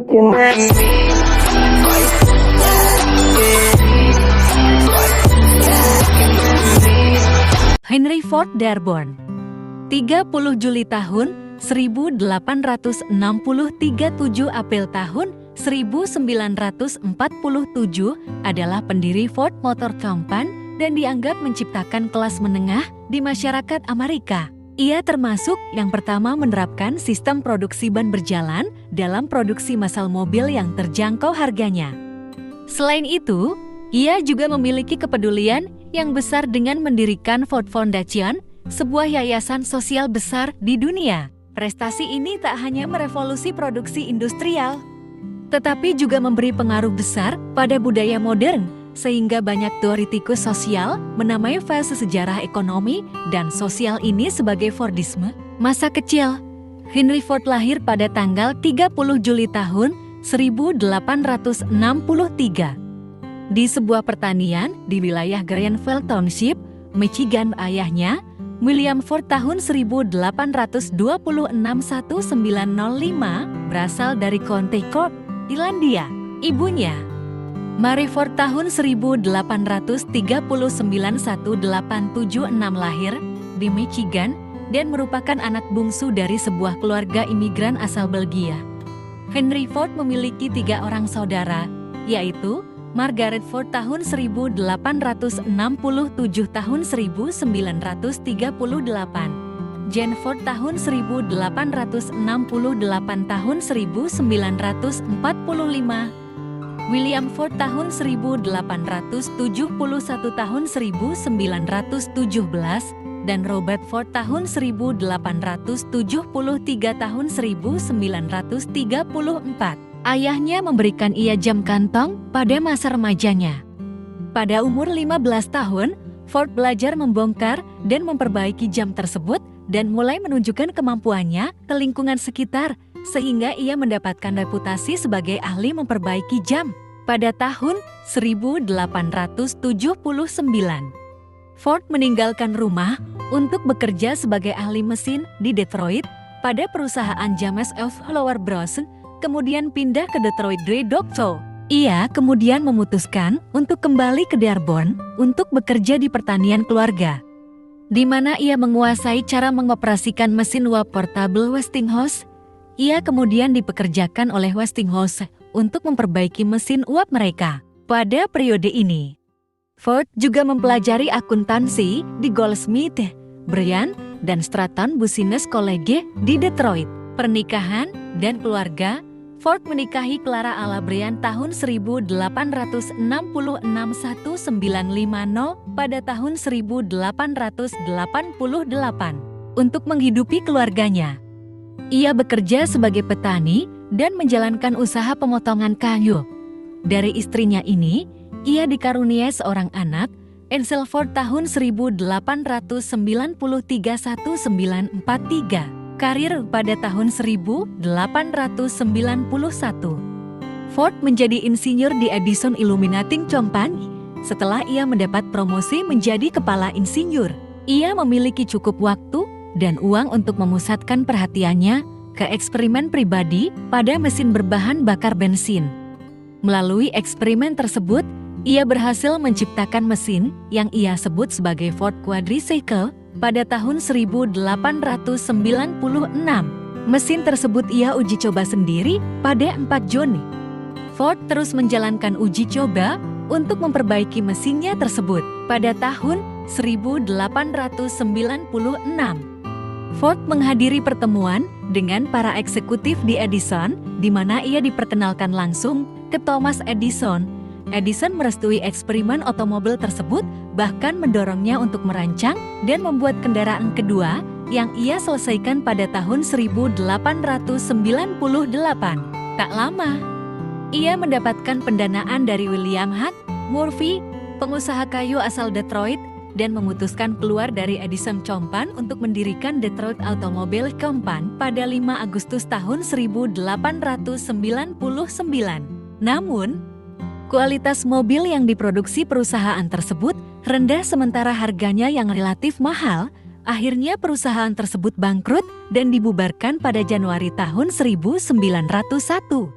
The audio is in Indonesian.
looking at me. Henry Ford Dearborn 30 Juli tahun 1863, 7 April tahun 1947 adalah pendiri Ford Motor Company dan dianggap menciptakan kelas menengah di masyarakat Amerika. Ia termasuk yang pertama menerapkan sistem produksi ban berjalan dalam produksi massal mobil yang terjangkau harganya. Selain itu, ia juga memiliki kepedulian yang besar dengan mendirikan Ford Foundation, sebuah yayasan sosial besar di dunia. Prestasi ini tak hanya merevolusi produksi industrial, tetapi juga memberi pengaruh besar pada budaya modern, sehingga banyak teoretikus sosial menamai fase sejarah ekonomi dan sosial ini sebagai Fordisme. Masa kecil, Henry Ford lahir pada tanggal 30 Juli tahun 1863 di sebuah pertanian di wilayah Greenville Township, Michigan. Ayahnya, William Ford tahun 1826 1905, berasal dari County Cork, Irlandia. Ibunya, Mary Ford tahun 1839 1876 lahir di Michigan dan merupakan anak bungsu dari sebuah keluarga imigran asal Belgia. Henry Ford memiliki 3 orang saudara, yaitu Margaret Ford tahun 1867 tahun 1938, Jane Ford tahun 1868 tahun 1945, William Ford tahun 1871 tahun 1917, dan Robert Ford tahun 1873 tahun 1934. Ayahnya memberikan ia jam kantong pada masa remajanya. Pada umur 15 tahun, Ford belajar membongkar dan memperbaiki jam tersebut dan mulai menunjukkan kemampuannya ke lingkungan sekitar, sehingga ia mendapatkan reputasi sebagai ahli memperbaiki jam. Pada tahun 1879, Ford meninggalkan rumah untuk bekerja sebagai ahli mesin di Detroit pada perusahaan James F. Lower Bros, kemudian pindah ke Detroit Dry Dock Show. Ia kemudian memutuskan untuk kembali ke Dearborn untuk bekerja di pertanian keluarga, di mana ia menguasai cara mengoperasikan mesin uap portable Westinghouse. Ia kemudian dipekerjakan oleh Westinghouse untuk memperbaiki mesin uap mereka. Pada periode ini, Ford juga mempelajari akuntansi di Goldsmith, Bryan, dan Stratton Business College di Detroit. Pernikahan dan keluarga, Ford menikahi Clara Alla Bryan tahun 1866 1950 pada tahun 1888 untuk menghidupi keluarganya. Ia bekerja sebagai petani dan menjalankan usaha pemotongan kayu. Dari istrinya ini, ia dikaruniai seorang anak, Ansel Ford tahun 1893 1943. Karir pada tahun 1891. Ford menjadi insinyur di Edison Illuminating Company setelah ia mendapat promosi menjadi kepala insinyur. Ia memiliki cukup waktu dan uang untuk memusatkan perhatiannya ke eksperimen pribadi pada mesin berbahan bakar bensin. Melalui eksperimen tersebut, ia berhasil menciptakan mesin yang ia sebut sebagai Ford Quadricycle pada tahun 1896. Mesin tersebut ia uji coba sendiri pada 4 Juni. Ford terus menjalankan uji coba untuk memperbaiki mesinnya tersebut. Pada tahun 1896, Ford menghadiri pertemuan dengan para eksekutif di Edison, di mana ia diperkenalkan langsung ke Thomas Edison. Edison merestui eksperimen otomobil tersebut, bahkan mendorongnya untuk merancang dan membuat kendaraan kedua yang ia selesaikan pada tahun 1898. Tak lama, ia mendapatkan pendanaan dari William H. Murphy, pengusaha kayu asal Detroit, dan memutuskan keluar dari Edison Company untuk mendirikan Detroit Automobile Company pada 5 Agustus tahun 1899. Namun, kualitas mobil yang diproduksi perusahaan tersebut rendah sementara harganya yang relatif mahal. Akhirnya perusahaan tersebut bangkrut dan dibubarkan pada Januari tahun 1901.